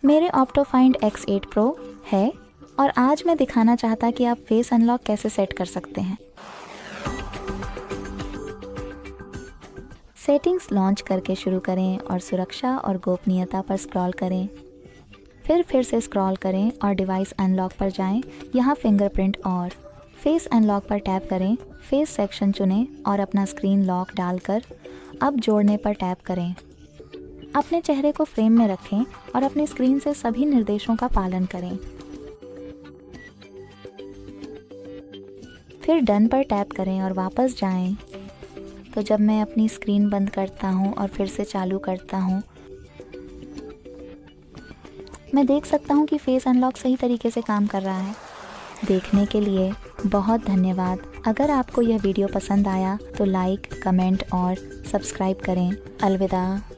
मेरे OPPO Find X8 Pro है और आज मैं दिखाना चाहता कि आप फेस अनलॉक कैसे सेट कर सकते हैं। सेटिंग्स लॉन्च करके शुरू करें और सुरक्षा और गोपनीयता पर स्क्रॉल करें। फिर से स्क्रॉल करें और डिवाइस अनलॉक पर जाएं। यहाँ फिंगरप्रिंट और फेस अनलॉक पर टैप करें। फेस सेक्शन चुनें और अपना स्क्रीन लॉक डालकर अब जोड़ने पर टैप करें। अपने चेहरे को फ्रेम में रखें और अपनी स्क्रीन से सभी निर्देशों का पालन करें। फिर डन पर टैप करें और वापस जाएं। तो जब मैं अपनी स्क्रीन बंद करता हूं और फिर से चालू करता हूं, मैं देख सकता हूं कि फेस अनलॉक सही तरीके से काम कर रहा है। देखने के लिए बहुत धन्यवाद। अगर आपको यह वीडियो पसंद आया तो लाइक, कमेंट और सब्सक्राइब करें। अलविदा।